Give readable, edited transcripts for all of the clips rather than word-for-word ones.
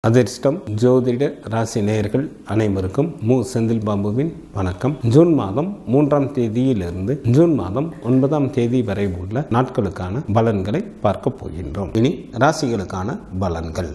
அதிர்ஷ்டம் ஜோதிட ராசி நேயர்கள் அனைவருக்கும் செந்தில் பாபுவின் வணக்கம். ஜூன் மாதம் 3ஆம் தேதியிலிருந்து ஜூன் மாதம் 9ஆம் தேதி வரை உள்ள நாட்களுக்கான பலன்களை பார்க்க போகின்றோம். இனி ராசிகளுக்கான பலன்கள்.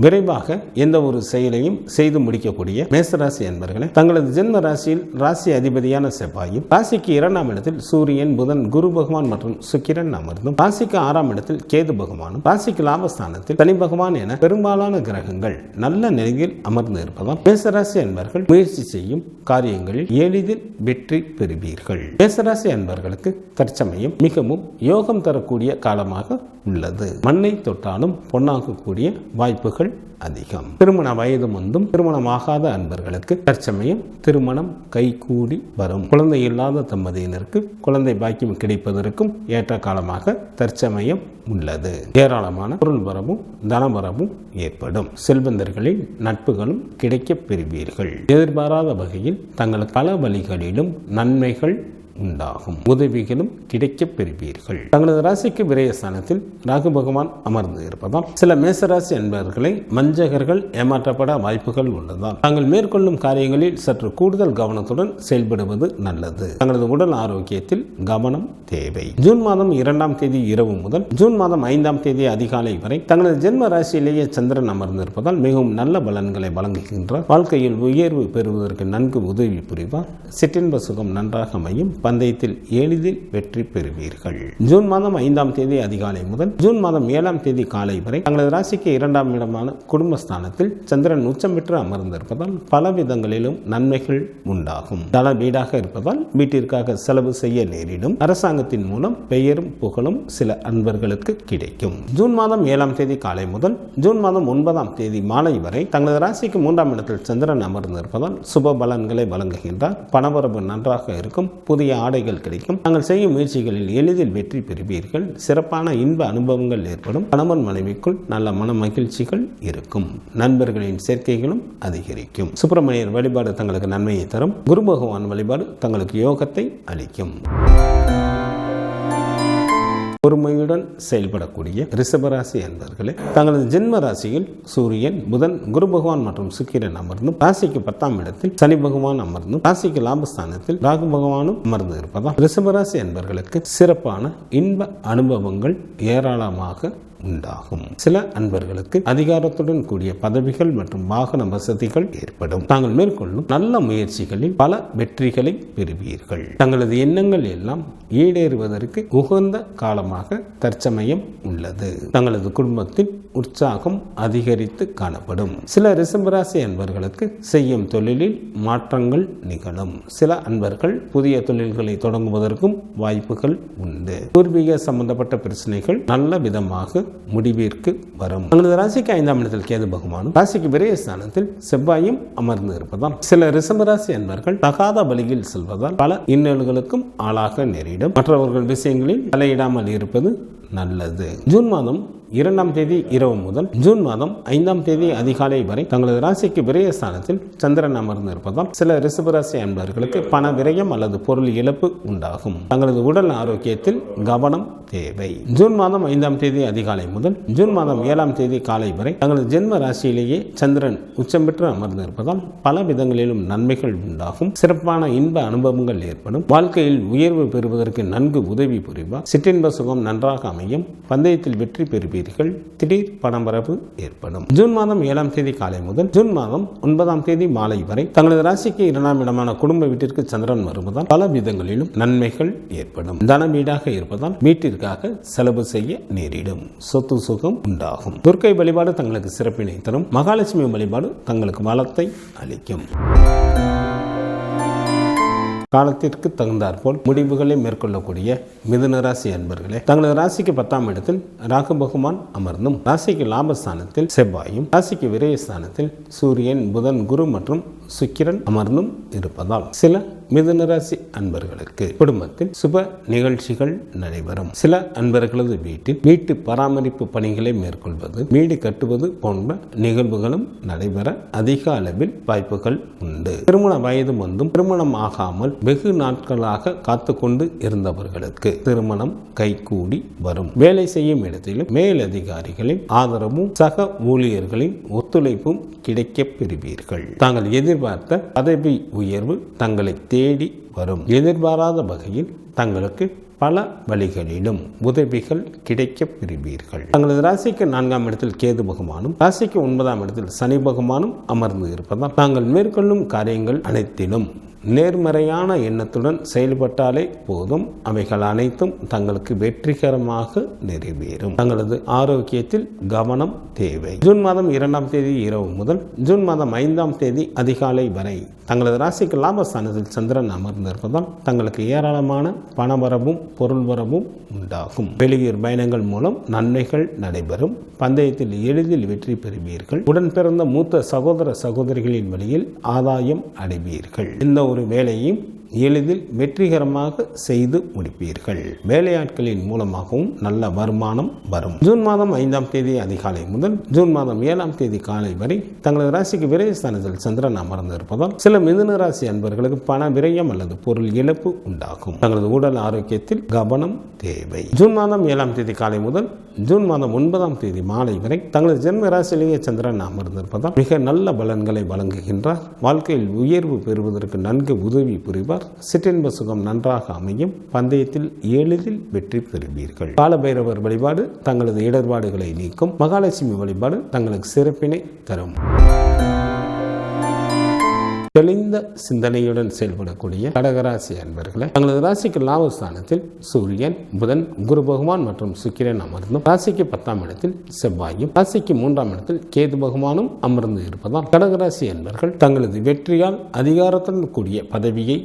விரைவாக எந்த ஒரு செயலையும் செய்து முடிக்கக்கூடிய மேசராசி என்பவர்களே, தங்களது ஜென்ம ராசியில் ராசி அதிபதியான செவ்வாயும், ராசிக்கு 2ஆம் இடத்தில் சூரியன், புதன், குரு பகவான் மற்றும் சுக்கிரன் அமர்ந்தும், ராசிக்கு 6ஆம் இடத்தில் கேது பகவானும், ராசிக்கு லாபஸ்தானத்தில் சனி பகவான் என பெரும்பாலான கிரகங்கள் நல்ல நிலையில் அமர்ந்து இருப்பதால் மேசராசி என்பவர்கள் முயற்சி செய்யும் காரியங்களில் எளிதில் வெற்றி பெறுவீர்கள். மேசராசி என்பவர்களுக்கு தற்சமயம் மிகவும் யோகம் தரக்கூடிய காலமாக உள்ளது. மண்ணை தொட்டாலும் பொன்னாகக்கூடிய வாய்ப்புகள் அதிகம். திருமண வயது வந்தும் திருமணமாகாத அன்பர்களுக்கு தற்சமயம் திருமணம் கைகூடி வரும். குழந்தை இல்லாத தம்பதியினருக்கு குழந்தை பாக்கியம் கிடைப்பதற்கும் ஏற்ற காலமாக தற்சமயம் உள்ளது. ஏராளமான பொருள் வரவும் தனவரவும் ஏற்படும். செல்வந்தர்களின் நட்புகளும் கிடைக்கப் பெறுவீர்கள். எதிர்பாராத வகையில் தங்களுக்கு பல வழிகளிலும் நன்மைகள் உண்டாகும். உதவிகளும் கிடைக்கப் பெறுவீர்கள். தங்களது ராசிக்கு விரயஸ்தானத்தில் ராகு பகவான் அமர்ந்து இருப்பதால் சில மேசராசி என்பவர்களை வஞ்சகர்கள் ஏமாற்றப்பட வாய்ப்புகள் உள்ளதால் தாங்கள் மேற்கொள்ளும் காரியங்களில் சற்று கூடுதல் கவனத்துடன் செயல்படுவது நல்லது. தங்களது உடல் ஆரோக்கியத்தில் கவனம் தேவை. ஜூன் மாதம் 2ஆம் தேதி இரவு முதல் ஜூன் மாதம் 5ஆம் தேதி அதிகாலை வரை தங்களது ஜென்ம ராசியிலேயே சந்திரன் அமர்ந்திருப்பதால் மிகவும் நல்ல பலன்களை வழங்குகின்றார். வாழ்க்கையில் உயர்வு பெறுவதற்கு நன்கு உதவி புரிவார். சிற்றின்ப சுகம் நன்றாக அமையும். பந்தயத்தில் எளிதில் வெற்றி பெறுவீர்கள். ஜூன் மாதம் 5ஆம் தேதி அதிகாலை முதல் ஜூன் மாதம் 7ஆம் தேதி காலை வரை தங்களது ராசிக்கு 2ஆம் இடமான குடும்பஸ்தானத்தில் சந்திரன் உச்சம் பெற்று அமர்ந்திருப்பதால் பல விதங்களிலும் நன்மைகள் உண்டாகும். தள வீடாக இருப்பதால் வீட்டிற்காக செலவு செய்ய நேரிடும். அரசாங்கத்தின் மூலம் பெயரும் புகழும் சில அன்பர்களுக்கு கிடைக்கும். ஜூன் மாதம் 7ஆம் தேதி காலை முதல் ஜூன் மாதம் 9ஆம் தேதி மாலை வரை தங்களது ராசிக்கு 3ஆம் இடத்தில் சந்திரன் அமர்ந்திருப்பதால் சுப பலன்களை வழங்குகின்றார். பணவரவு நன்றாக இருக்கும். புதிய ஆடைகள் கிடைக்கும். நாங்கள் செய்யும் முயற்சிகளில் எளிதில் வெற்றி பெறுவீர்கள். சிறப்பான இன்ப அனுபவங்கள் ஏற்படும். கணவன் மனைவிக்குள் நல்ல மன மகிழ்ச்சிகள் இருக்கும். நண்பர்களின் சேர்க்கைகளும் அதிகரிக்கும். சுப்பிரமணியர் வழிபாடு தங்களுக்கு நன்மையை தரும். குரு பகவான் வழிபாடு தங்களுக்கு யோகத்தை அளிக்கும். பொறுமையுடன் செயல்படக்கூடிய ரிஷபராசி என்பவர்களே, தங்களது ஜென்ம ராசியில் சூரியன், புதன், குரு பகவான் மற்றும் சுக்கிரன் அமர்ந்தும், ராசிக்கு 10ஆம் இடத்தில் சனி பகவான் அமர்ந்தும், ராசிக்கு லாபஸ்தானத்தில் ராகு பகவானும் அமர்ந்து இருப்பதால் ரிஷபராசி என்பவர்களுக்கு சிறப்பான இன்ப அனுபவங்கள் ஏராளமாக உண்டாகும். சில அன்பர்களுக்கு அதிகாரத்துடன் கூடிய பதவிகள் மற்றும் வாகன வசதிகள் ஏற்படும். தாங்கள் மேற்கொள்ளும் நல்ல முயற்சிகளில் பல வெற்றிகளை பெறுவீர்கள். தங்களது எண்ணங்கள் எல்லாம் ஈடேறுவதற்கு உகந்த காலமாக தற்சமயம் உள்ளது. தங்களது குடும்பத்தில் உற்சாகம் அதிகரித்து காணப்படும். சில ரிஷபராசி அன்பர்களுக்கு செய்யும் தொழிலில் மாற்றங்கள் நிகழும். சில அன்பர்கள் புதிய தொழில்களை தொடங்குவதற்கும் வாய்ப்புகள் உண்டு. பூர்வீக சம்பந்தப்பட்ட பிரச்சனைகள் நல்ல விதமாக முடிவிற்கு வரும். தங்களது ராசிக்கு 5ஆம் இடத்தில் கேது பகவானும், ராசிக்கு விரயஸ்தானத்தில் செவ்வாயும் அமர்ந்து இருப்பதால் சில ரிஷபராசி அன்பர்கள் தகாத வழியில் செல்வதால் பல இன்னல்களுக்கும் ஆளாக நேரிடும். மற்றவர்கள் விஷயங்களில் தலையிடாமல் இருப்பது நல்லது. ஜூன் மாதம் 2ஆம் தேதி இரவு முதல் ஜூன் மாதம் 5ஆம் தேதி அதிகாலை வரை தங்களது ராசிக்கு விரயஸ்தானத்தில் சந்திரன் அமர்ந்து இருப்பதால் சில ரிஷபராசி அன்பர்களுக்கு பண விரயம் அல்லது பொருள் இழப்பு உண்டாகும். தங்களது உடல் ஆரோக்கியத்தில் கவனம் தேவை. ஜூன் மாதம் 5ஆம் தேதி அதிகாலை முதல் ஜூன் மாதம் 7ஆம் தேதி காலை வரை தங்களது ஜென்ம ராசியிலேயே சந்திரன் உச்சம் பெற்று அமர்ந்து இருப்பதால் பல விதங்களிலும் நன்மைகள் உண்டாகும். சிறப்பான இன்ப அனுபவங்கள் ஏற்படும். வாழ்க்கையில் உயர்வு பெறுவதற்கு நன்கு உதவி புரிவார். சிற்றின்ப சுகம் நன்றாக அமையும். பந்தயத்தில் வெற்றி பெறுவீர்கள். திடீர் பணவரவு ஏற்படும். ஜூன் மாதம் 7ஆம் தேதி காலை முதல் ஜூன் மாதம் 9ஆம் தேதி மாலை வரை தங்களது ராசிக்கு 2ஆம் இடமான குடும்ப வீட்டிற்கு சந்திரன் வருவதால் பல விதங்களிலும் நன்மைகள் ஏற்படும். தன வீடாக இருப்பதால் வீட்டிற்காக செலவு செய்ய நேரிடும். சொத்து சுகம் உண்டாகும். துர்க்கை வழிபாடு தங்களுக்கு சிறப்பினை தரும். மகாலட்சுமி வழிபாடு தங்களுக்கு வளத்தை அளிக்கும். காலத்திற்கு தகுந்தாற்போல் முடிவுகளை மேற்கொள்ளக்கூடிய மிதுன ராசி அன்பர்களே, தங்களது ராசிக்கு 10ஆம் இடத்தில் ராகு பகவான் அமர்ந்தும், ராசிக்கு லாபஸ்தானத்தில் செவ்வாயும், ராசிக்கு விரயஸ்தானத்தில் சூரியன், புதன், குரு மற்றும் சுக்கிரன் அமர்ந்தும் இருப்பதால் சில மிதுன ராசி அன்பர்களுக்கு குடும்பத்தில் சுப நிகழ்ச்சிகள் நடைபெறும். சில அன்பர்களது வீட்டு பராமரிப்பு பணிகளை மேற்கொள்வது, வீடு கட்டுவது போன்ற நிகழ்வுகளும் நடைபெற அதிக அளவில் வாய்ப்புகள் உண்டு. திருமண வயது வந்தும் திருமணம் ஆகாமல் வெகு நாட்களாக காத்து கொண்டு இருந்தவர்களுக்கு திருமணம் கைகூடி வரும். வேலை செய்யும் இடத்திலும் மேலதிகாரிகளின் ஆதரவும் சக ஊழியர்களின் ஒத்துழைப்பும் கிடைக்கப் பெறுவீர்கள். தாங்கள் எதிர்பார்த்த பதவி உயர்வு தங்களை தேடி வரும். எதிர்பாராத வகையில் தங்களுக்கு பல வழிகளிலும் உதவிகள் கிடைக்கப் பெறுவீர்கள். தங்களது ராசிக்கு 4ஆம் இடத்தில் கேது பகவானும் ராசிக்கு 9ஆம் இடத்தில் சனி பகவானும் அமர்ந்து இருப்பதால் தாங்கள் மேற்கொள்ளும் காரியங்கள் அனைத்திலும் நேர்மறையான எண்ணத்துடன் செயல்பட்டாலே போதும். அவைகள் அனைத்தும் தங்களுக்கு வெற்றிகரமாக நிறைவேறும். தங்களது ஆரோக்கியத்தில் கவனம் தேவை. ஜூன் மாதம் 2ஆம் தேதி இரவு முதல் ஜூன் மாதம் 5ஆம் தேதி அதிகாலை வரை தங்களது ராசிக்கு லாபஸ்தானத்தில் சந்திரன் அமர்ந்திருப்பதால் தங்களுக்கு ஏராளமான பணவரவும் பொருள் வரவும் உண்டாகும். வெளியூர் பயணங்கள் மூலம் நன்மைகள் நடைபெறும். பந்தயத்தில் எளிதில் வெற்றி பெறுவீர்கள். உடன் பிறந்த மூத்த சகோதர சகோதரிகளின் வழியில் ஆதாயம் அடைவீர்கள். இந்த ஒரு வேலையும் எளிதில் வெற்றிகரமாக செய்து முடிப்பீர்கள். வேலையாட்களின் மூலமாகவும் நல்ல வருமானம் வரும். ஜூன் மாதம் 5ஆம் தேதி அதிகாலை முதல் ஜூன் மாதம் 7ஆம் தேதி காலை வரை தங்களது ராசிக்கு விரயஸ்தானத்தில் சந்திரன் அமர்ந்து இருப்பதால் சில மிதுன ராசி அன்பர்களுக்கு பண விரயம் அல்லது பொருள் இழப்பு உண்டாகும். தங்களது உடல் ஆரோக்கியத்தில் கவனம் தேவை. ஜூன் மாதம் 7ஆம் தேதி காலை முதல் ஜூன் மாதம் 9ஆம் தேதி மாலை வரை தங்களது ஜென்ம ராசியிலேயே சந்திரன் அமர்ந்திருப்பதால் மிக நல்ல பலன்களை வழங்குகின்றார். வாழ்க்கையில் உயர்வு பெறுவதற்கு நன்கு உதவி புரிவார். சிற்றின்ப சுகம் நன்றாக அமையும். பந்தயத்தில் எளிதில் வெற்றி பெறுவீர்கள். காலபைரவர் வழிபாடு தங்களது இடர்பாடுகளை நீக்கும். மகாலட்சுமி வழிபாடு தங்களுக்கு சிறப்பினை தரும். தெளிந்த சிந்தனையுடன் செயல்படக்கூடிய கடகராசி அன்பர்களை தங்களது ராசிக்கு லாபஸ்தானத்தில் சூரியன், புதன், குரு பகவான் மற்றும் சுக்கிரன் அமர்ந்தும் ராசிக்கு 10ஆம் இடத்தில் செவ்வாயும் ராசிக்கு 3ஆம் இடத்தில் கேது பகவானும் அமர்ந்து இருப்பதால் கடகராசி அன்பர்கள் தங்களது வெற்றியால் அதிகாரத்துடன் கூடிய பதவியை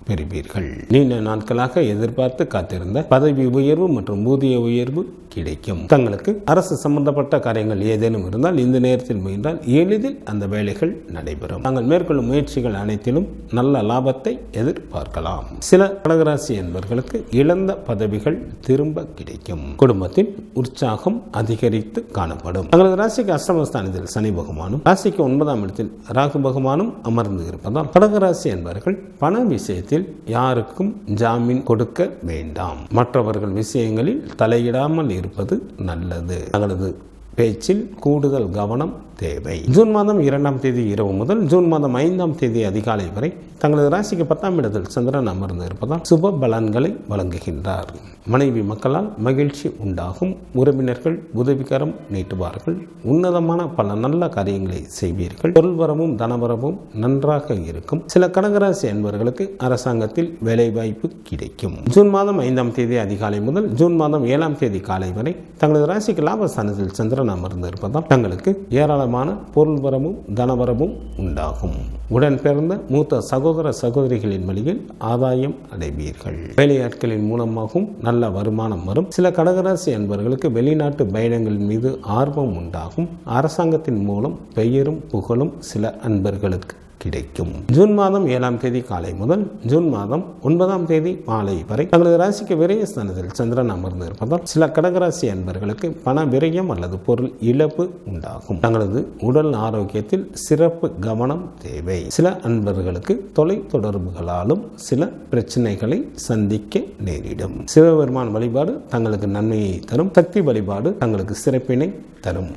பெறுவீர்கள். நீண்ட நாட்களாக எதிர்பார்த்து காத்திருந்த பதவி உயர்வு மற்றும் ஊதிய உயர்வு கிடைக்கும். தங்களுக்கு அரசு சம்பந்தப்பட்ட காரியங்கள் ஏதேனும் இருந்தால் இந்த நேரத்தில் முயன்றால் எளிதில் அந்த வேலைகள் நடைபெறும். தாங்கள் மேற்கொள்ளும் முயற்சிகள் அனைத்திலும் நல்ல லாபத்தை எதிர்பார்க்கலாம். சில கடகராசி என்பவர்களுக்கு இழந்த பதவிகள் திரும்ப கிடைக்கும். குடும்பத்தில் உற்சாகம் அதிகரித்து காணப்படும். தங்களது ராசிக்கு அஷ்டமஸ்தானத்தில் சனி பகவானும் ராசிக்கு 9ஆம் இடத்தில் ராகு பகவானும் அமர்ந்து இருப்பதால் கடகராசி என்பவர்கள் பண விஷயத்தில் யாருக்கும் ஜாமீன் கொடுக்க வேண்டாம். மற்றவர்கள் விஷயங்களில் தலையிடாமல் இருப்பது நல்லது. தங்களது பேச்சில் கூடுதல் கவனம் தேவை. ஜூன் மாதம் 2ஆம் தேதி இரவு முதல் ஜூன் மாதம் 5ஆம் தேதி அதிகாலை வரை தங்களது ராசிக்கு 10ஆம் இடத்தில் சந்திரன் அமர்ந்து இருப்பதால் சுப பலன்களை வழங்குகின்றார். மனைவி மக்களால் மகிழ்ச்சி உண்டாகும். உறவினர்கள் உதவிகரம் நீட்டுவார்கள். உன்னதமான பல நல்ல காரியங்களை செய்வீர்கள். பொருள்வரமும் தனவரமும் நன்றாக இருக்கும். சில கடகராசி என்பவர்களுக்கு அரசாங்கத்தில் வேலை வாய்ப்பு கிடைக்கும். ஜூன் மாதம் 5ஆம் தேதி அதிகாலை முதல் ஜூன் மாதம் 7ஆம் தேதி காலை வரை தங்களது ராசிக்கு லாபஸ்தானத்தில் சந்திரன் அமர்ந்து இருப்பதால் தங்களுக்கு ஏராளமான பொருள்வரமும் தனவரமும் உண்டாகும். உடன் பிறந்த மூத்த சகோதர சகோதரிகளின் வழியில் ஆதாயம் அடைவீர்கள். வேலையாட்களின் மூலமாகவும் நல்ல வருமானம் வரும். சில கடகராசி என்பவர்களுக்கு வெளிநாட்டு பயணங்களின் மீது ஆர்வம் உண்டாகும். அரசாங்கத்தின் மூலம் பெயரும் புகழும் சில அன்பர்களுக்கு கிடைக்கும். ஜூன் மாதம் 7ஆம் தேதி காலை முதல் ஜூன் மாதம் 9ஆம் தேதி மாலை வரை தங்களது ராசிக்கு விரயஸ்தானத்தில் சந்திரன் அமர்ந்து இருப்பதால் சில கடகராசி அன்பர்களுக்கு பண விரயம் அல்லது பொருள் இழப்பு உண்டாகும். தங்களது உடல் ஆரோக்கியத்தில் சிறப்பு கவனம் தேவை. சில அன்பர்களுக்கு தொலை தொடர்புகளாலும் சில பிரச்சனைகளை சந்திக்க நேரிடும். சிவபெருமான் வழிபாடு தங்களுக்கு நன்மையை தரும். சக்தி வழிபாடு தங்களுக்கு சிறப்பினை தரும்.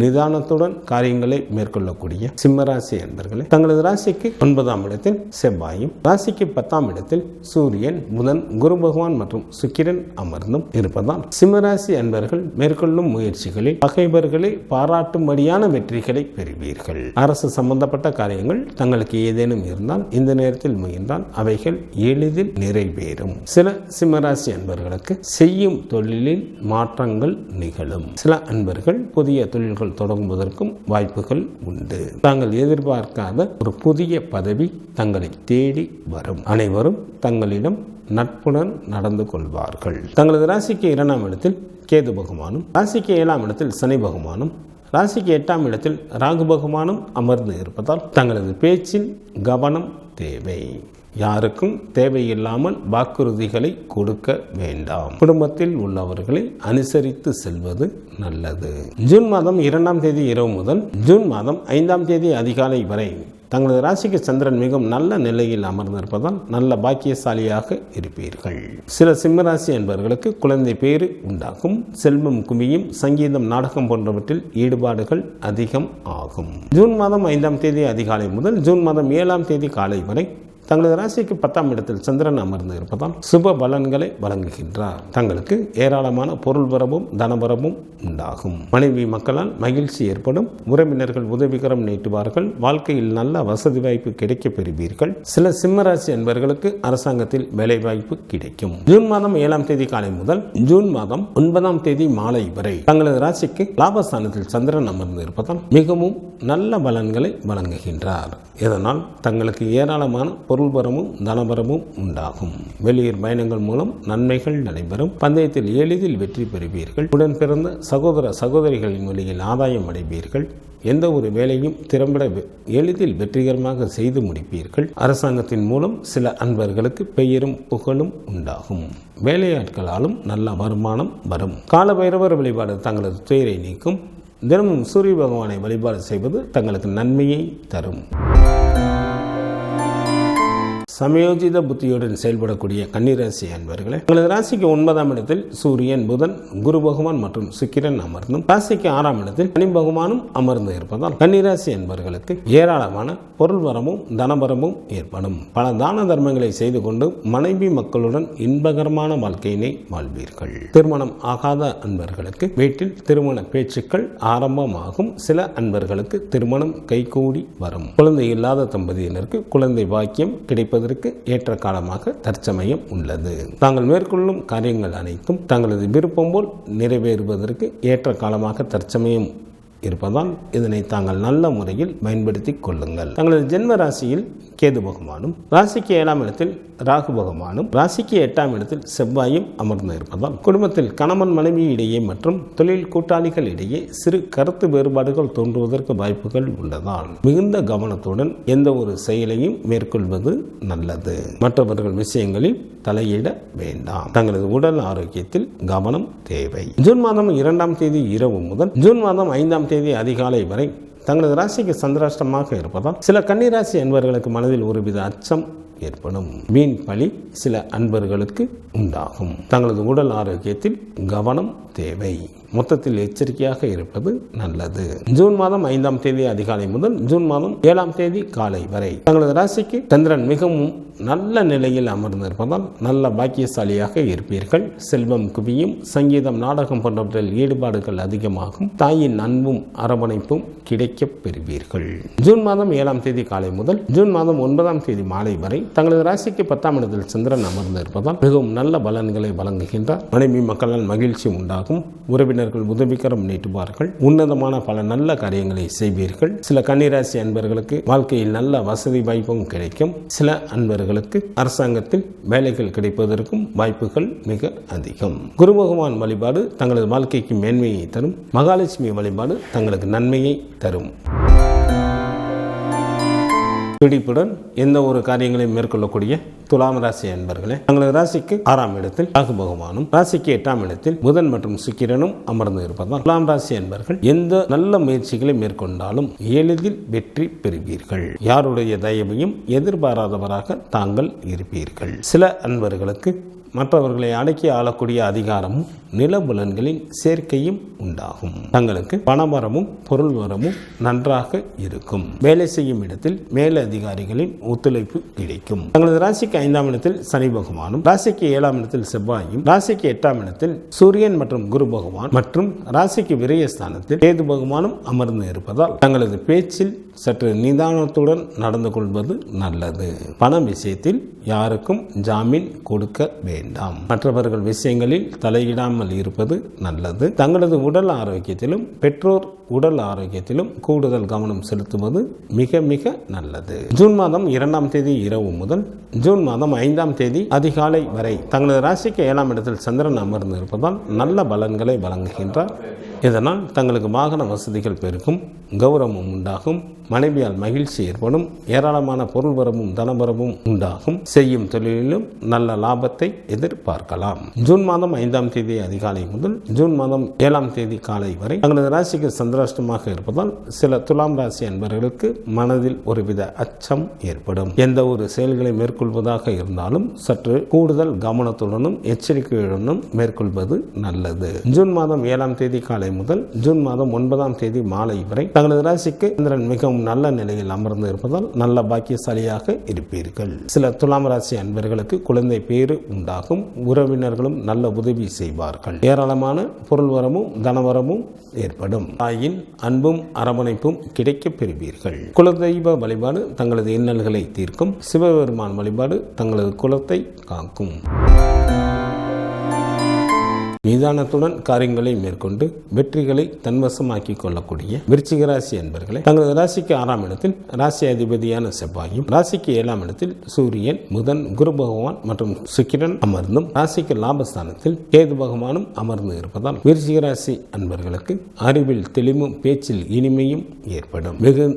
நிதானத்துடன் காரியங்களை மேற்கொள்ளக்கூடிய சிம்மராசி என்பவர்களே தங்களது ராசிக்கு 9ஆம் இடத்தில் செவ்வாயும் ராசிக்கு 10ஆம் இடத்தில் சூரியன், புதன், குரு பகவான் மற்றும் சுக்கிரன் அமர்ந்தும் இருப்பதால் சிம்மராசி என்பவர்கள் மேற்கொள்ளும் முயற்சிகளில் பகைவர்களை பாராட்டும்படியான வெற்றிகளை பெறுவீர்கள். அரசு சம்பந்தப்பட்ட காரியங்கள் தங்களுக்கு ஏதேனும் இருந்தால் இந்த நேரத்தில் முயன்றால் அவைகள் எளிதில் நிறைவேறும். சில சிம்மராசி அன்பர்களுக்கு செய்யும் தொழிலில் மாற்றங்கள் நிகழும். சில அன்பர்கள் புதிய தொழில்கள் தொடங்குவதற்கும் வாய்ப்புகள் உண்டு. தாங்கள் எதிர்பார்க்காத ஒரு புதிய பதவி தங்களை தேடி வரும். அனைவரும் தங்களிடம் நட்புடன் நடந்து கொள்வார்கள். தங்களது ராசிக்கு 2ஆம் இடத்தில் கேது பகவானும் ராசிக்கு 7ஆம் இடத்தில் சனி பகவானும் ராசிக்கு 8ஆம் இடத்தில் ராகு பகவானும் அமர்ந்து இருப்பதால் தங்களது பேச்சில் கவனம் தேவை. யாருக்கும் தேவையில்லாமல் வாக்குறுதிகளை கொடுக்க வேண்டாம். குடும்பத்தில் உள்ளவர்களை அனுசரித்து செல்வது நல்லது. ஜூன் மாதம் 2ஆம் தேதி இரவு முதல் ஜூன் மாதம் 5ஆம் தேதி அதிகாலை வரை தங்களது ராசிக்கு சந்திரன் மிகவும் நல்ல நிலையில் அமர்ந்திருப்பதால் நல்ல பாக்கியசாலியாக இருப்பீர்கள். சில சிம்மராசி என்பவர்களுக்கு குழந்தை பேறு உண்டாகும். செல்வம் குமியும். சங்கீதம், நாடகம் போன்றவற்றில் ஈடுபாடுகள் அதிகம் ஆகும். ஜூன் மாதம் 5ஆம் தேதி அதிகாலை முதல் ஜூன் மாதம் 7ஆம் தேதி காலை வரை தங்களது ராசிக்கு 10ஆம் இடத்தில் சந்திரன் அமர்ந்து இருப்பதால் சுப பலன்களை வழங்குகின்றார். தங்களுக்கு ஏராளமான பொருள் வரவும் தனவரவும் உண்டாகும். மனைவி மக்களால் மகிழ்ச்சி ஏற்படும். உறவினர்கள் உதவிகரம் நீட்டுவார்கள். வாழ்க்கையில் நல்ல வசதி வாய்ப்பு கிடைக்க பெறுவீர்கள். சில சிம்மராசி என்பவர்களுக்கு அரசாங்கத்தில் வேலை வாய்ப்பு கிடைக்கும். ஜூன் மாதம் 7ஆம் தேதி காலை முதல் ஜூன் மாதம் 9ஆம் தேதி மாலை வரை தங்களது ராசிக்கு லாபஸ்தானத்தில் சந்திரன் அமர்ந்து இருப்பதால் மிகவும் நல்ல பலன்களை வழங்குகின்றார். இதனால் தங்களுக்கு ஏராளமான பொருள்வரமும் தனவரமும் உண்டாகும். வெளியூர் பயணங்கள் மூலம் நன்மைகள் நடைபெறும். பந்தயத்தில் எளிதில் வெற்றி பெறுவீர்கள். உடன் பிறந்த சகோதர சகோதரிகளின் வழியில் ஆதாயம் அடைவீர்கள். எந்த ஒரு வேலையும் திறம்பட எளிதில் வெற்றிகரமாக செய்து முடிப்பீர்கள். அரசாங்கத்தின் மூலம் சில அன்பர்களுக்கு பெயரும் புகழும் உண்டாகும். வேலையாட்களாலும் நல்ல வருமானம் வரும். காலபைரவர் வழிபாடு தங்களது துயரை நீக்கும். தினமும் சூரிய பகவானை வழிபாடு செய்வது தங்களுக்கு நன்மையை தரும். சமயோஜித புத்தியுடன் செயல்படக்கூடிய கன்னிராசி அன்பர்களே, உங்களது ராசிக்கு 9ஆம் இடத்தில் சூரியன், புதன், குரு பகவான் மற்றும் சுக்கிரன் அமர்ந்தும் ராசிக்கு 6ஆம் இடத்தில் சனி பகவானும் அமர்ந்து இருப்பதால் கன்னிராசி அன்பர்களுக்கு ஏராளமான பொருள் வரமும் தனவரமும் ஏற்படும். பல தான தர்மங்களை செய்து கொண்டு மனைவி மக்களுடன் இன்பகரமான வாழ்க்கையினை வாழ்வீர்கள். திருமணம் ஆகாத அன்பர்களுக்கு வீட்டில் திருமண பேச்சுக்கள் ஆரம்பமாகும். சில அன்பர்களுக்கு திருமணம் கைகூடி வரும். குழந்தை இல்லாத தம்பதியினருக்கு குழந்தை பாக்கியம் கிடைப்பதற்கு ஏற்ற காலமாக தற்சமயம் உள்ளது. தாங்கள் மேற்கொள்ளும் காரியங்கள் அனைத்தும் தங்களது விருப்பம் போல் நிறைவேறுவதற்கு ஏற்ற காலமாக தற்சமயம் இருப்பதால் இதனை தாங்கள் நல்ல முறையில் பயன்படுத்திக் கொள்ளுங்கள். தங்களது ஜென்ம ராசியில் கேது பகவானும், ராசிக்கு 7ஆம் இடத்தில் ராகு பகவானும், ராசிக்கு 8ஆம் இடத்தில் செவ்வாயும் அமர்ந்து இருப்பதால் குடும்பத்தில் கணவன் மனைவி இடையே மற்றும் தொழில் கூட்டாளிகள் இடையே சிறு கருத்து வேறுபாடுகள் தோன்றுவதற்கு வாய்ப்புகள் உள்ளதால் மிகுந்த கவனத்துடன் எந்த ஒரு செயலையும் மேற்கொள்வது நல்லது. மற்றவர்கள் விஷயங்களில் தலையிட வேண்டாம். தங்களது உடல் ஆரோக்கியத்தில் கவனம் தேவை. ஜூன் மாதம் 2ஆம் தேதி இரவு முதல் ஜூன் மாதம் 5ஆம் தேதி அதிகாலை வரை தங்களது ராசிக்கு சந்திராஷ்டமாக இருப்பதால் சில கன்னிராசி அன்பர்களுக்கு மனதில் ஒருவித அச்சம் ஏற்படும். வீண் பழி சில அன்பர்களுக்கு உண்டாகும். தங்களது உடல் ஆரோக்கியத்தில் கவனம் தேவை. மொத்தத்தில் எச்சரிக்கையாக இருப்பது நல்லது. ஜூன் மாதம் 5ஆம் தேதி அதிகாலை முதல் ஜூன் மாதம் 7ஆம் தேதி காலை வரை தங்களது ராசிக்கு சந்திரன் மிகவும் நல்ல நிலையில் அமர்ந்திருப்பதால் நல்ல பாக்கியசாலியாக இருப்பீர்கள். செல்வம் குவியும். சங்கீதம், நாடகம் போன்றவற்றில் ஈடுபாடுகள் அதிகமாகும். தாயின் அன்பும் அரவணைப்பும் கிடைக்கப் பெறுவீர்கள். ஜூன் மாதம் 7ஆம் தேதி காலை முதல் ஜூன் மாதம் 9ஆம் தேதி மாலை வரை தங்களது ராசிக்கு 10ஆம் இடத்தில் சந்திரன் அமர்ந்திருப்பதால் மிகவும் நல்ல பலன்களை வழங்குகின்றார். மனைவி மக்களால் மகிழ்ச்சி உண்டாகும். உறவினர்கள் உதவிகரம் நீட்டுவார்கள். உன்னதமான பல நல்ல காரியங்களை செய்வீர்கள். சில கன்னிராசி அன்பர்களுக்கு வாழ்க்கையில் நல்ல வசதி வாய்ப்பும் கிடைக்கும். சில அன்பர்களுக்கு அரசாங்கத்தில் வேலைகள் கிடைப்பதற்கும் வாய்ப்புகள் மிக அதிகம். குரு பகவான் வழிபாடு தங்களது வாழ்க்கைக்கு மேன்மையை தரும். மகாலட்சுமி வழிபாடு தங்களுக்கு நன்மையை தரும். பிடிப்புடன் எந்த ஒரு காரியங்களையும் மேற்கொள்ளக்கூடிய துலாம் ராசி அன்பர்களே, தங்களது ராசிக்கு 6ஆம் இடத்தில் ராகு பகவானும், ராசிக்கு 8ஆம் இடத்தில் புதன் மற்றும் சுக்கிரனும் அமர்ந்து இருப்பதால் துலாம் ராசி அன்பர்கள் எந்த நல்ல முயற்சிகளை மேற்கொண்டாலும் எளிதில் வெற்றி பெறுவீர்கள். யாருடைய தயவையும் எதிர்பாராதவராக தாங்கள் இருப்பீர்கள். சில அன்பர்களுக்கு மற்றவர்களை அடக்கி ஆளக்கூடிய அதிகாரமும் நிலபுலன்களின் சேர்க்கையும் உண்டாகும். தங்களுக்கு பணவரமும் பொருள் வரமும் நன்றாக இருக்கும். வேலை செய்யும் இடத்தில் மேல அதிகாரிகளின் ஒத்துழைப்பு கிடைக்கும். தங்களது ராசிக்கு 5ஆம் இடத்தில் சனி பகவானும், ராசிக்கு 7ஆம் இடத்தில் செவ்வாயும், ராசிக்கு 8ஆம் இடத்தில் சூரியன் மற்றும் குரு பகவான் மற்றும் ராசிக்கு விரயஸ்தானத்தில் கேது பகவானும் அமர்ந்து இருப்பதால் தங்களது பேச்சில் சற்று நிதானத்துடன் நடந்து கொள்வது நல்லது. பண விஷயத்தில் யாருக்கும் ஜாமீன் கொடுக்க வேண்டாம். மற்றவர்கள் விஷயங்களில் தலையிடாமல் இருப்பது நல்லது. தங்களது உடல் ஆரோக்கியத்திலும் பெற்றோர் உடல் ஆரோக்கியத்திலும் கூடுதல் கவனம் செலுத்துவது மிக மிக நல்லது. ஜூன் மாதம் 2ஆம் தேதி இரவு முதல் ஜூன் ஜூன் மாதம் 5ஆம் தேதி அதிகாலை வரை தங்களது ராசிக்கு 7ஆம் இடத்தில் சந்திரன் அமர்ந்து இருப்பதால் நல்ல பலன்களை வழங்குகின்றார். இதனால் தங்களுக்கு வாகன வசதிகள் பெருகும், கௌரவமும் உண்டாகும், மனைவியால் மகிழ்ச்சி ஏற்படும், ஏராளமான பொருள் வரவும் தனவரவும் உண்டாகும். செய்யும் தொழிலிலும் நல்ல லாபத்தை எதிர்பார்க்கலாம். ஜூன் மாதம் 5ஆம் தேதி அதிகாலை முதல் ஜூன் மாதம் 7ஆம் தேதி காலை வரை தங்களது ராசிக்கு சந்திராஷ்டமாக இருப்பதால் சில துலாம் ராசி அன்பர்களுக்கு மனதில் ஒருவித அச்சம் ஏற்படும். எந்த ஒரு செயல்களை மேற்கொள்வதாக இருந்தாலும் சற்று கூடுதல் கவனத்துடனும் எச்சரிக்கையுடனும் மேற்கொள்வது நல்லது. ஜூன் மாதம் 7ஆம் தேதி காலை முதல் ஜூன் மாதம் 9ஆம் தேதி மாலை வரை தங்களது ராசிக்கு சந்திரன் மிகவும் நல்ல நிலையில் அமர்ந்து இருப்பதால் நல்ல பாக்கியசாலியாக இருப்பீர்கள். சில துலாம் ராசி அன்பர்களுக்கு குழந்தை பேறு உண்டாகும், உறவினர்களும் நல்ல உதவி செய்வார்கள், ஏராளமான பொருள் வரமும் தனவரமும் ஏற்படும், தாயின் அன்பும் அரவணைப்பும் கிடைக்கப் பெறுவீர்கள். குலதெய்வ வழிபாடு தங்களது இன்னல்களை தீர்க்கும், சிவபெருமான் வழிபாடு தங்களது குலத்தை காக்கும். நிதானத்துடன் காரியங்களை மேற்கொண்டு வெற்றிகளை தன்வசமாக்கிக் கொள்ளக்கூடிய விருச்சிக ராசி அன்பர்களை தங்களது ராசிக்கு 6ஆம் இடத்தில் ராசி அதிபதியான செவ்வாயும், ராசிக்கு 7ஆம் இடத்தில் சூரியன், புதன், குரு பகவான் மற்றும் சுக்கிரன் அமர்ந்தும், ராசிக்கு லாபஸ்தானத்தில் கேது பகவானும் அமர்ந்து இருப்பதால் விருச்சிக ராசி அன்பர்களுக்கு அறிவில் தெளிவும் பேச்சில் இனிமையும் ஏற்படும். வெகு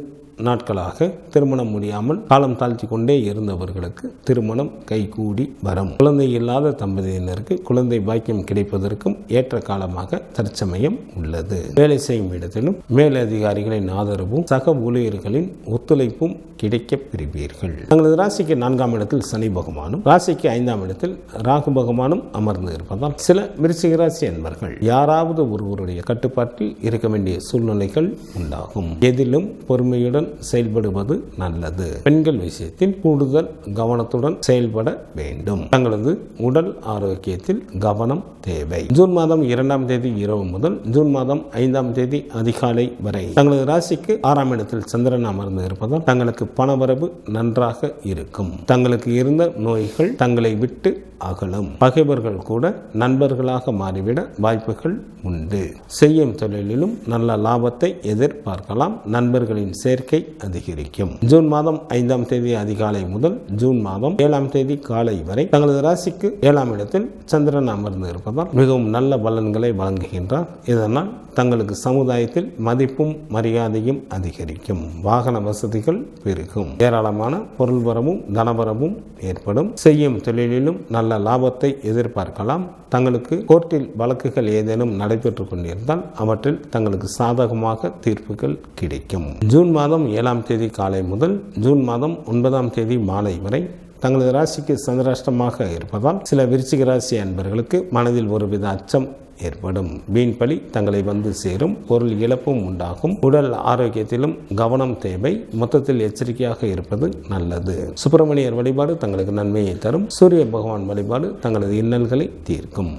நாட்களாக திருமணம் முடியாமல் காலம் தாழ்த்தி கொண்டே இருந்தவர்களுக்கு திருமணம் கைகூடி வரும். குழந்தை இல்லாத தம்பதியினருக்கு குழந்தை பாக்கியம் கிடைப்பதற்கும் ஏற்ற காலமாக தற்சமயம் உள்ளது. வேலை செய்யும் இடத்திலும் மேலதிகாரிகளின் ஆதரவும் சக ஊழியர்களின் ஒத்துழைப்பும் கிடைக்கப் பெறுவீர்கள். தங்களது ராசிக்கு 4ஆம் இடத்தில் சனி பகவானும், ராசிக்கு 5ஆம் இடத்தில் ராகு பகவானும் அமர்ந்து இருப்பதால் சில விருச்சிக ராசி அன்பர்கள் யாராவது ஒருவருடைய கட்டுப்பாட்டில் இருக்க வேண்டிய சூழ்நிலைகள் உண்டாகும். எதிலும் பொறுமையுடன் செயல்படுவது நல்லது. பெண்கள் விஷயத்தில் கூடுதல் கவனத்துடன் செயல்பட வேண்டும். தங்களது உடல் ஆரோக்கியத்தில் கவனம் தேவை. ஜூன் மாதம் 2ஆம் தேதி இரவு முதல் ஜூன் மாதம் 5ஆம் தேதி அதிகாலை வரை தங்களது ராசிக்கு 6ஆம் இடத்தில் சந்திரன் அமர்ந்து இருப்பதால் தங்களுக்கு பணவரவு நன்றாக இருக்கும். தங்களுக்கு இருந்த நோய்கள் தங்களை விட்டு அகலும். பகைவர்கள் கூட நண்பர்களாக மாறிவிட வாய்ப்புகள் உண்டு. செய்யும் தொழிலிலும் நல்ல லாபத்தை எதிர்பார்க்கலாம். நண்பர்களின் சேர்க்கை அதிகரிக்கும். ஜூன் மாதம் 5ஆம் தேதி அதிகாலை முதல் ஜூன் மாதம் 7ஆம் தேதி காலை வரை தங்களது ராசிக்கு 7ஆம் இடத்தில் சந்திரன் அமர்ந்து இருப்பதால் மிகவும் நல்ல பலன்களை வழங்குகின்றார். இதனால் தங்களுக்கு சமுதாயத்தில் மதிப்பும் மரியாதையும் அதிகரிக்கும். வாகன வசதிகள் பெருகும். ஏராளமான பொருள் வரவும் தனவரவும் ஏற்படும். செய்யும் தொழிலிலும் நல்ல லாபத்தை எதிர்பார்க்கலாம். தங்களுக்கு கோர்ட்டில் வழக்குகள் ஏதேனும் நடைபெற்றுக் கொண்டிருந்தால் அவற்றில் தங்களுக்கு சாதகமாக தீர்ப்புகள் கிடைக்கும். ஜூன் மாதம் 7ஆம் தேதி காலை முதல் ஜூன் மாதம் 9ஆம் தேதி மாலை வரை தங்களது ராசிக்கு சந்திராஷ்டமாக இருப்பதால் சில விருச்சிக ராசி அன்பர்களுக்கு மனதில் ஒருவித அச்சம் ஏற்படும். வீண் பழி தங்களை வந்து சேரும். பொருள் இழப்பும் உண்டாகும். உடல் ஆரோக்கியத்திலும் கவனம் தேவை. மொத்தத்தில் எச்சரிக்கையாக இருப்பது நல்லது. சுப்பிரமணியர் வழிபாடு தங்களுக்கு நன்மையை தரும். சூரிய பகவான் வழிபாடு தங்களது இன்னல்களை தீர்க்கும்.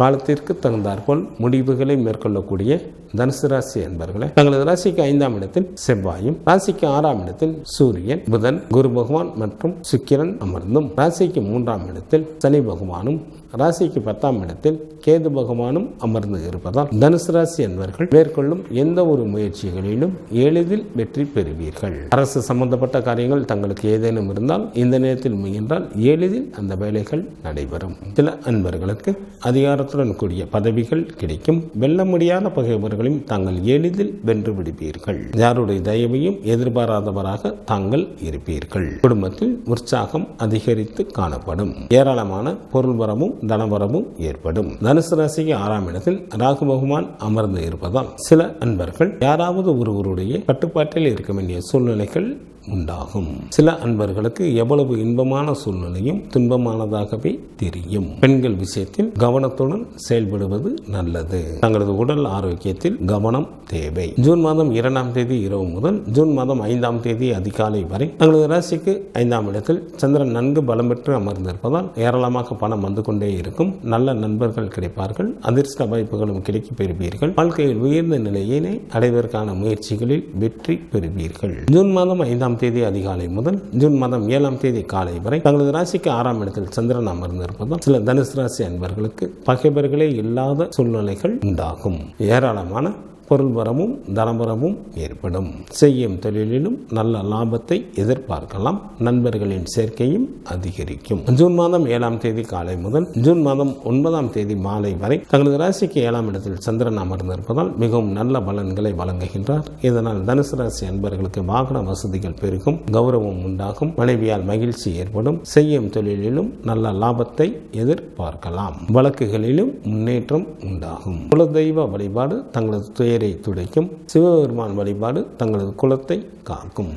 காலத்திற்கு தகுந்தாற்போல் முடிவுகளை மேற்கொள்ளக்கூடிய தனுசு ராசி என்பவர்களை தங்களது ராசிக்கு 5ஆம் இடத்தில் செவ்வாயும், ராசிக்கு 6ஆம் இடத்தில் சூரியன், புதன், குரு பகவான் மற்றும் சுக்கிரன் அமர்ந்தும், ராசிக்கு 3ஆம் இடத்தில் சனி பகவானும், ராசிக்கு 10ஆம் இடத்தில் கேது பகவானும் அமர்ந்து இருப்பதால் தனுசு ராசி என்பவர்கள் மேற்கொள்ளும் எந்த ஒரு முயற்சிகளிலும் எளிதில் வெற்றி பெறுவீர்கள். அரசு சம்பந்தப்பட்ட காரியங்கள் தங்களுக்கு ஏதேனும் இருந்தால் இந்த நேரத்தில் முயன்றால் எளிதில் அந்த வேலைகள் நடைபெறும். சில அன்பர்களுக்கு அதிகாரத்துடன் கூடிய பதவிகள் கிடைக்கும். வெல்ல முடியாத பகைவர்களையும் தாங்கள் எளிதில் வென்று விடுவீர்கள். யாருடைய தயவையும் எதிர்பாராதவராக தாங்கள் இருப்பீர்கள். குடும்பத்தில் உற்சாகம் அதிகரித்து காணப்படும். ஏராளமான பொருள் வரமும் தனவரமும் ஏற்படும். தனுசு ராசிக்கு 6ஆம் இடத்தில் ராகு பகவான் அமர்ந்து இருப்பதால் சில அன்பர்கள் யாராவது ஒருவருடைய கட்டுப்பாட்டில் இருக்க வேண்டிய சூழ்நிலைகள் உண்டாகும். சில அன்பர்களுக்கு எவ்வளவு இன்பமான சூழ்நிலையும் துன்பமானதாகவே தெரியும். பெண்கள் விஷயத்தில் கவனத்துடன் செயல்படுவது நல்லது. தங்களது உடல் ஆரோக்கியத்தில் கவனம் தேவை. ஜூன் மாதம் 2ஆம் தேதி இரவு முதல் ஜூன் மாதம் 5ஆம் தேதி அதிகாலை வரை தங்களது ராசிக்கு 5ஆம் இடத்தில் சந்திரன் நன்கு பலம் பெற்று அமர்ந்திருப்பதால் ஏராளமாக பணம் வந்து கொண்டே இருக்கும். நல்ல நண்பர்கள் கிடைப்பார்கள். அதிர்ஷ்ட வாய்ப்புகளும் கிடைக்கப் பெறுவீர்கள். வாழ்க்கையில் உயர்ந்த நிலையினை அடைவதற்கான முயற்சிகளில் வெற்றி பெறுவீர்கள். ஜூன் மாதம் 5ஆம் தேதி அதிகாலை முதல் ஜூன் மாதம் 7ஆம் தேதி காலை வரை தங்களது ராசிக்கு 6ஆம் இடத்தில் சந்திரன் அமர்ந்திருப்பதால் சில தனுசு ராசி அன்பர்களுக்கு பகைவர்களே இல்லாத சூழ்நிலைகள் உண்டாகும். ஏராளமான பொருள்வரமும் தனவரமும் ஏற்படும். செய்யும் தொழிலிலும் நல்ல லாபத்தை எதிர்பார்க்கலாம். நண்பர்களின் சேர்க்கையும் அதிகரிக்கும். ஜூன் மாதம் 7ஆம் தேதி காலை முதல் ஜூன் மாதம் 9ஆம் தேதி மாலை வரை தங்களது ராசிக்கு 7ஆம் இடத்தில் சந்திரன் அமர்ந்திருப்பதால் மிகவும் நல்ல பலன்களை வழங்குகின்றார். இதனால் தனுசு ராசி அன்பர்களுக்கு வாகன வசதிகள் பெருகும், கௌரவம் உண்டாகும், மனைவியால் மகிழ்ச்சி ஏற்படும். செய்யும் தொழிலிலும் நல்ல லாபத்தை எதிர்பார்க்கலாம். வழக்குகளிலும் முன்னேற்றம் உண்டாகும். குலதெய்வ வழிபாடு தங்களது துயரை துடைக்கும். சிவபெருமான் வழிபாடு தங்களது குலத்தை காக்கும்.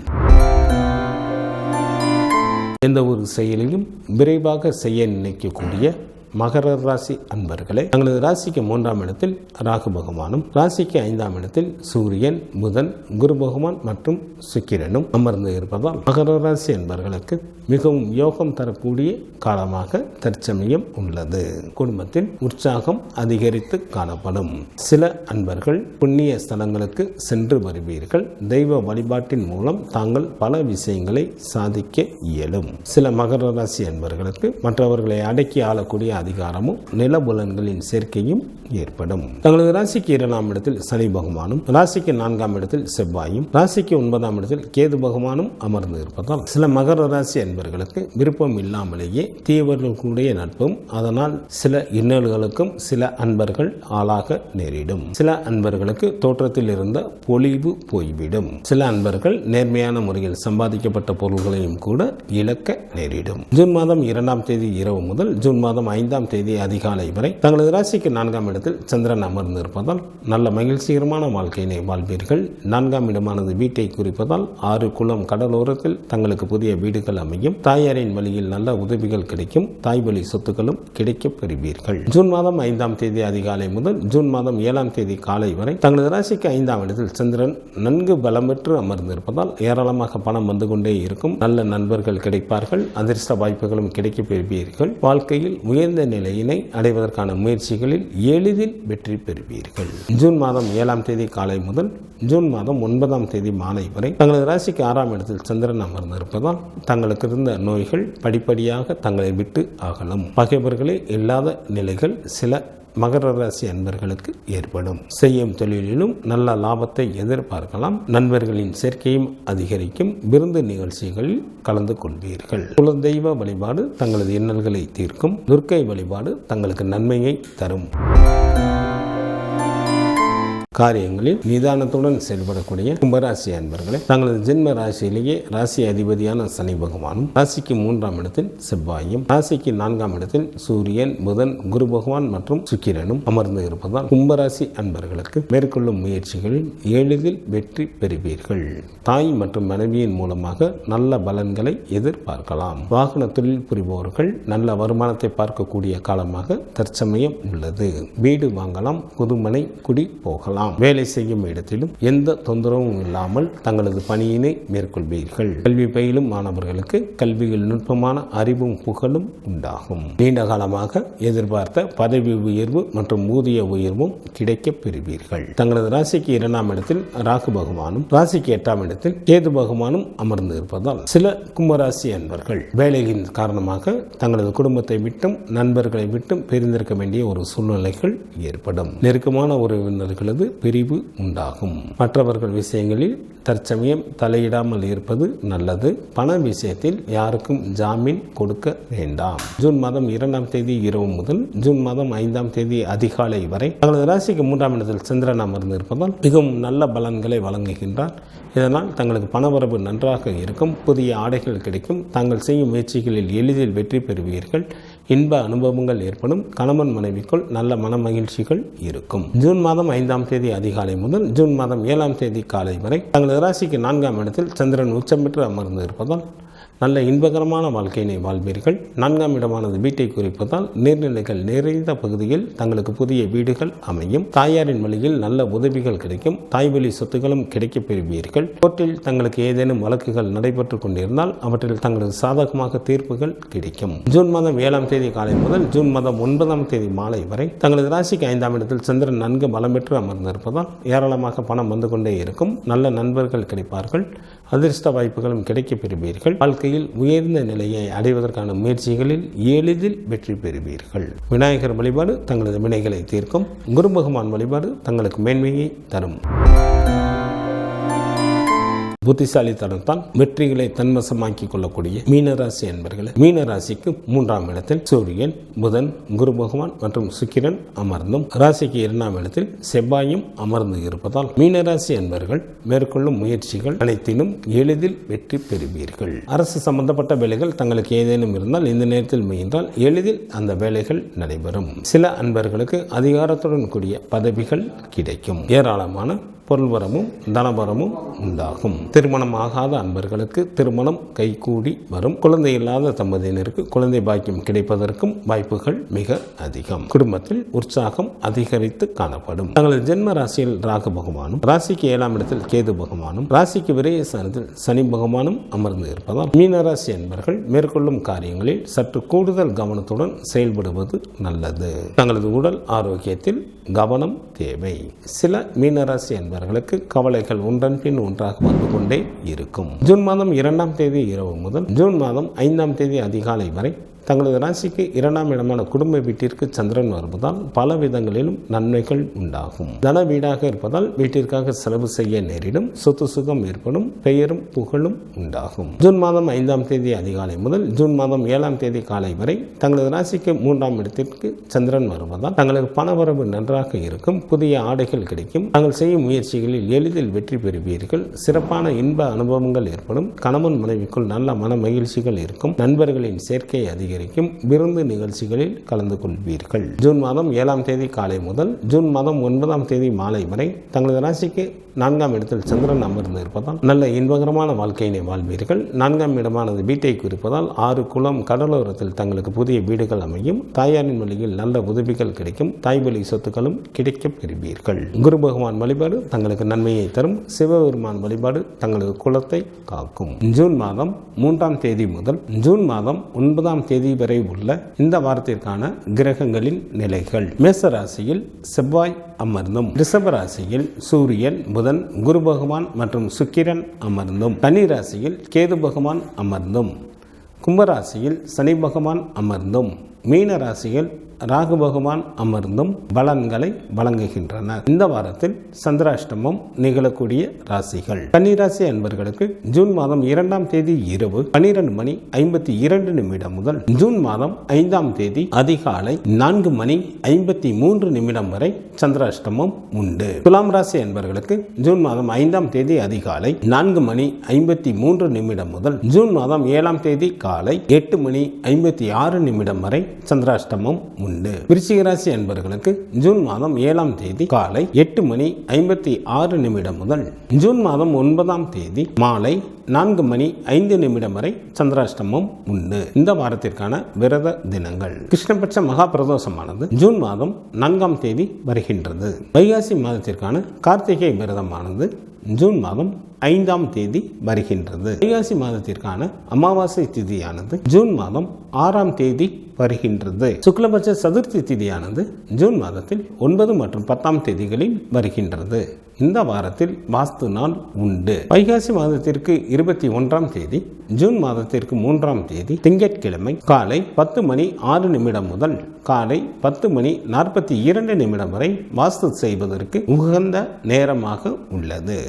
எந்த ஒரு செயலையும் விரைவாக செய்ய நினைக்கக்கூடிய மகர ராசி அன்பர்களே, தங்களது ராசிக்கு 3ஆம் இடத்தில் ராகு பகவானும், ராசிக்கு 5ஆம் இடத்தில் சூரியன், புதன், குரு பகவான் மற்றும் சுக்கிரனும் அமர்ந்து இருப்பதால் மகர ராசி அன்பர்களுக்கு மிகவும் யோகம் தரக்கூடிய காலமாக தற்சமயம் உள்ளது. குடும்பத்தில் உற்சாகம் அதிகரித்து காணப்படும். சில அன்பர்கள் புண்ணிய ஸ்தலங்களுக்கு சென்று வருவீர்கள். தெய்வ வழிபாட்டின் மூலம் தாங்கள் பல விஷயங்களை சாதிக்க இயலும். சில மகர ராசி அன்பர்களுக்கு மற்றவர்களை அடக்கி ஆளக்கூடிய அதிகாரமும் நிலபுலன்களின் சேர்க்கையும் ஏற்படும். தங்களது ராசிக்கு 2ஆம் இடத்தில் சனி பகவானும், ராசிக்கு 4ஆம் இடத்தில் செவ்வாயும், ராசிக்கு 9ஆம் இடத்தில் கேது பகவானும் அமர்ந்து இருப்பதால் சில மகர ராசி அன்பர்களுக்கு விருப்பம் இல்லாமலேயே தீவர்களுடைய நட்பும், அதனால் சில இன்னல்களுக்கும் சில அன்பர்கள் ஆளாக நேரிடும். சில அன்பர்களுக்கு தோற்றத்தில் இருந்த பொலிவு போய்விடும். சில அன்பர்கள் நேர்மையான முறையில் சம்பாதிக்கப்பட்ட பொருள்களையும் கூட இழக்க நேரிடும். ஜூன் மாதம் 2ஆம் தேதி இரவு முதல் ஜூன் மாதம் 5ஆம் தேதி அதிகாலை வரை தங்களது ராசிக்கு 4ஆம் இடத்தில் சந்திரன் அமர்ந்து இருப்பதால் நல்ல மகிழ்ச்சிகரமான வாழ்க்கையினை வாழ்வீர்கள். 4ஆம் இடமானது வீட்டை குறிப்பதால் 6 குளம் கடலோரத்தில் தங்களுக்கு புதிய வீடுகள் அமையும். தாயாரின் வழியில் நல்ல உதவிகள் கிடைக்கும். தாய் வழி சொத்துக்களும் கிடைக்க பெறுவீர்கள். ஜூன் மாதம் 5ஆம் தேதி அதிகாலை முதல் ஜூன் மாதம் 7ஆம் தேதி காலை வரை தங்களது ராசிக்கு 5ஆம் இடத்தில் சந்திரன் நன்கு பலம் பெற்று அமர்ந்திருப்பதால் ஏராளமாக பணம் வந்து கொண்டே இருக்கும். நல்ல நண்பர்கள் கிடைப்பார்கள். அதிர்ஷ்ட வாய்ப்புகளும் கிடைக்க பெறுவீர்கள். வாழ்க்கையில் உயர்ந்த நிலையினை அடைவதற்கான முயற்சிகளில் எளிதில் வெற்றி பெறுவீர்கள். ஜூன் மாதம் 7ஆம் தேதி காலை முதல் ஜூன் மாதம் 9ஆம் தேதி மாலை வரை தங்களது ராசிக்கு 6ஆம் இடத்தில் சந்திரன் அமர்ந்திருப்பதால் தங்களுக்கு இருந்த நோய்கள் படிப்படியாக தங்களை விட்டு அகலும். பகைவர்களே இல்லாத நிலைகள் சில மகர ராசி அன்பர்களுக்கு ஏற்படும். செய்யும் தொழிலிலும் நல்ல லாபத்தை எதிர்பார்க்கலாம். நண்பர்களின் சேர்க்கையும் அதிகரிக்கும். விருந்து நிகழ்ச்சிகளில் கலந்து கொள்வீர்கள். குலதெய்வ வழிபாடு தங்களது இன்னல்களை தீர்க்கும். துர்க்கை வழிபாடு தங்களுக்கு நன்மையை தரும். காரியங்களில் நிதானத்துடன் செயல்படக்கூடிய கும்பராசி அன்பர்களே, தங்களது ஜென்ம ராசியிலேயே ராசி அதிபதியான சனி பகவானும், ராசிக்கு 3ஆம் இடத்தில் செவ்வாயும், ராசிக்கு 4ஆம் இடத்தில் சூரியன், புதன், குரு பகவான் மற்றும் சுக்கிரனும் அமர்ந்து இருப்பதால் கும்பராசி அன்பர்களுக்கு மேற்கொள்ளும் முயற்சிகளில் எளிதில் வெற்றி பெறுவீர்கள். தாய் மற்றும் மனைவியின் மூலமாக நல்ல பலன்களை எதிர்பார்க்கலாம். வாகன தொழில் புரிபவர்கள் நல்ல வருமானத்தை பார்க்கக்கூடிய காலமாக தற்சமயம் உள்ளது. வீடு வாங்கலாம். புதுமனை குடி போகலாம். வேலை செய்யும் இடத்திலும் எந்த தொந்தரவும் இல்லாமல் தங்களது பணியினை மேற்கொள்வீர்கள். கல்வி பயிலும் மாணவர்களுக்கு கல்வியில் நுட்பமான அறிவும் புகழும் உண்டாகும். நீண்ட காலமாக எதிர்பார்த்த பதவி உயர்வு மற்றும் ஊதிய உயர்வும் கிடைக்க பெறுவீர்கள். தங்களது ராசிக்கு 2ஆம் இடத்தில் ராகு பகவானும், ராசிக்கு 8ஆம் இடத்தில் கேது பகவானும் அமர்ந்து இருப்பதால் சில கும்பராசி அன்பர்கள் வேலையின் காரணமாக தங்களது குடும்பத்தை விட்டும் நண்பர்களை விட்டும் பிரிந்திருக்க வேண்டிய ஒரு சூழ்நிலைகள் ஏற்படும். நெருக்கமான உறவினர்களது பிரிவு உண்டாகும். மற்றவர்கள் விஷயங்களில் தற்சமயம் தலையிடாமல் இருப்பது நல்லது. பண விஷயத்தில் யாருக்கும் ஜாமீன் கொடுக்க வேண்டாம். ஜூன் மாதம் 2ஆம் தேதி இரவு முதல் ஜூன் மாதம் 5ஆம் தேதி அதிகாலை வரை தங்களது ராசிக்கு 3ஆம் இடத்தில் சந்திரன் அமர்ந்து இருப்பதால் மிகவும் நல்ல பலன்களை வழங்குகின்றார். இதனால் தங்களுக்கு பணவரவு நன்றாக இருக்கும். புதிய ஆடைகள் கிடைக்கும். தாங்கள் செய்யும் முயற்சிகளில் எளிதில் வெற்றி பெறுவீர்கள். இன்ப அனுபவங்கள் ஏற்படும். கணவன் மனைவிக்குள் நல்ல மன மகிழ்ச்சிகள் இருக்கும். ஜூன் மாதம் 5ஆம் தேதி அதிகாலை முதல் ஜூன் மாதம் 7ஆம் தேதி காலை வரை தங்களது ராசிக்கு 4ஆம் இடத்தில் சந்திரன் உச்சம் பெற்று அமர்ந்து இருப்பதால் நல்ல இன்பகரமான வாழ்க்கையினை வாழ்வீர்கள். 4ஆம் இடமானது வீட்டை குறிப்பதால் நீர்நிலைகள் நிறைந்த பகுதியில் தங்களுக்கு புதிய வீடுகள் அமையும். தாயாரின் வழியில் நல்ல உதவிகள் கிடைக்கும். தாய்வழி சொத்துக்களும் கிடைக்க பெறுவீர்கள். கோர்ட்டில் தங்களுக்கு ஏதேனும் வழக்குகள் நடைபெற்றுக் கொண்டிருந்தால் அவற்றில் தங்களது சாதகமாக தீர்ப்புகள் கிடைக்கும். ஜூன் மாதம் 7ஆம் தேதி காலை முதல் ஜூன் மாதம் 9ஆம் தேதி மாலை வரை தங்களது ராசிக்கு 5ஆம் இடத்தில் சந்திரன் நன்கு பலம் பெற்று அமர்ந்திருப்பதால் ஏராளமாக பணம் வந்து கொண்டே இருக்கும். நல்ல நண்பர்கள் கிடைப்பார்கள். அதிர்ஷ்ட வாய்ப்புகளும் கிடைக்க பெறுவீர்கள். வாழ்க்கை வாழ்க்கையில் உயர்ந்த நிலையை அடைவதற்கான முயற்சிகளில் எளிதில் வெற்றி பெறுவீர்கள். விநாயகர் வழிபாடு தங்களது வினைகளை தீர்க்கும். குரு பகவான் வழிபாடு தங்களுக்கு மேன்மையை தரும். புத்திசாலித்தனத்தால் வெற்றிகளை தன்வசமாக்கிக் கொள்ளக்கூடிய மீனராசி என்பர்கள், மீனராசிக்கு 3ஆம் இடத்தில் சூரியன், புதன், குரு பகவான் மற்றும் சுக்கிரன் அமர்ந்தும் ராசிக்கு 2ஆம் இடத்தில் செவ்வாயும் அமர்ந்து இருப்பதால் மீனராசி என்பர்கள் மேற்கொள்ளும் முயற்சிகள் அனைத்திலும் எளிதில் வெற்றி பெறுவீர்கள். அரசு சம்பந்தப்பட்ட வேலைகள் தங்களுக்கு ஏதேனும் இருந்தால் இந்த நேரத்தில் முயன்றால் எளிதில் அந்த வேலைகள் நடைபெறும். சில அன்பர்களுக்கு அதிகாரத்துடன் கூடிய பதவிகள் கிடைக்கும். ஏராளமான பொருள்வரமும் தனவரமும் உண்டாகும். திருமணம் ஆகாத அன்பர்களுக்கு திருமணம் கைகூடி வரும். குழந்தை இல்லாத தம்பதியினருக்கு குழந்தை பாக்கியம் கிடைப்பதற்கும் வாய்ப்புகள் மிக அதிகம். குடும்பத்தில் உற்சாகம் அதிகரித்து காணப்படும். தங்களது ஜென்ம ராசியில் ராகு பகவானும், ராசிக்கு 7ஆம் இடத்தில் கேது பகவானும், ராசிக்கு விரயஸ்தானத்தில் சனி பகவானும் அமர்ந்து இருப்பதால் மீனராசி என்பர்கள் மேற்கொள்ளும் காரியங்களில் சற்று கூடுதல் கவனத்துடன் செயல்படுவது நல்லது. தங்களது உடல் ஆரோக்கியத்தில் கவனம் தேவை. சில மீனராசி என்பவர்களுக்கு கவலைகள் ஒன்றன் பின் ஒன்றாக வந்து கொண்டே இருக்கும். ஜூன் மாதம் 2ஆம் தேதி இரவு முதல் ஜூன் மாதம் 5ஆம் தேதி அதிகாலை வரை தங்களது ராசிக்கு 2ஆம் இடமான குடும்ப வீட்டிற்கு சந்திரன் வருவதால் பல விதங்களிலும் நன்மைகள் உண்டாகும். தன வீடாக இருப்பதால் வீட்டிற்காக செலவு செய்ய நேரிடும். சொத்து சுகம் ஏற்படும். பெயரும் புகழும் உண்டாகும். ஜூன் மாதம் 5ஆம் தேதி அதிகாலை முதல் ஜூன் மாதம் 7ஆம் தேதி காலை வரை தங்களது ராசிக்கு 3ஆம் இடத்திற்கு சந்திரன் வருவதால் தங்களுக்கு பணவரவு நன்றாக இருக்கும். புதிய ஆடைகள் கிடைக்கும். தாங்கள் செய்யும் முயற்சிகளில் எளிதில் வெற்றி பெறுவீர்கள். சிறப்பான இன்ப அனுபவங்கள் ஏற்படும். கணவன் மனைவிக்குள் நல்ல மன மகிழ்ச்சிகள் இருக்கும். நண்பர்களின் சேர்க்கை அதிகரிக்கும். விருந்து நிகழ்ச்சிகளில் கலந்து கொள்வீர்கள். ஜூன் மாதம் 7ஆம் தேதி காலை முதல் ஜூன் மாதம் 9ஆம் தேதி மாலை வரை தங்களது ராசிக்கு 4ஆம் இடத்தில் சந்திரன் அமர்ந்து இருப்பதால் நல்ல இன்பகரமான வாழ்க்கையினை வாழ்வீர்கள். 4ஆம் இடமானது வீட்டை குறிப்பதால் 6 குளம் கடலோரத்தில் தங்களுக்கு புதிய வீடுகள் அமையும். தாயாரின் வழியில் நல்ல உதவிகள் கிடைக்கும். தாய்வழி சொத்துக்களும் கிடைக்கப் பெறுவீர்கள். குரு பகவான் வழிபாடு தங்களுக்கு நன்மையை தரும். சிவபெருமான் வழிபாடு தங்களது குலத்தை காக்கும். ஜூன் மாதம் 3ஆம் தேதி முதல் ஜூன் மாதம் 9ஆம் தேதி வரை உள்ள இந்த வாரத்திற்கான கிரகங்களின் நிலைகள். மேச ராசியில் செவ்வாய் அமர்ந்தும், ரிஷப ராசியில் சூரியன், புதன், குரு பகவான் மற்றும் சுக்கிரன் அமர்ந்தும், கன்னி ராசியில் கேது பகவான் அமர்ந்தும், கும்பராசியில் சனி பகவான் அமர்ந்தும், மீன ராசியில் ராகு பகவான் அமர்ந்தும் பலன்களை வழங்குகின்றனர். இந்த வாரத்தில் சந்திராஷ்டமம் நிகழக்கூடிய ராசிகள். கன்னிராசி அன்பர்களுக்கு ஜூன் மாதம் 2ஆம் தேதி இரவு 12:52 முதல் ஜூன் மாதம் 5ஆம் தேதி அதிகாலை 4:53 வரை சந்திராஷ்டமம் உண்டு. துலாம் ராசி அன்பர்களுக்கு ஜூன் மாதம் 5ஆம் தேதி அதிகாலை 4:53 முதல் ஜூன் மாதம் 7ஆம் தேதி காலை 8:56 வரை சந்திராஷ்டமம் உண்டு. விருச்சிக ராசி அன்பர்களுக்கு ஜூன் மாதம் 7ஆம் தேதி காலை 8:56 முதல் ஜூன் மாதம் 9ஆம் தேதி மாலை 4:05 வரை சந்திராஷ்டமம் உண்டு. இந்த வாரத்திற்கான விரத தினங்கள். கிருஷ்ணபட்ச மகா பிரதோஷமானது ஜூன் மாதம் 4ஆம் தேதி வருகின்றது. வைகாசி மாதத்திற்கான கார்த்திகை விரதமானது ஜூன் மாதம் 5ஆம் தேதி வருகின்றது. வைகாசி மாதத்திற்கான அமாவாசை திதியானது ஜூன் மாதம் 6ஆம் தேதி வருகின்றது. சுக்லபட்ச சதுர்த்தி திதியானது ஜூன் மாதத்தில் 9 மற்றும் 10ஆம் தேதிகளில் வருகின்றது. இந்த வாரத்தில் வாஸ்து நாள் உண்டு. வைகாசி மாதத்திற்கு 21ஆம் தேதி, ஜூன் மாதத்திற்கு 3ஆம் தேதி திங்கட்கிழமை காலை 10:06 முதல் காலை 10:42 வரை வாஸ்து செய்வதற்கு உகந்த நேரமாக உள்ளது.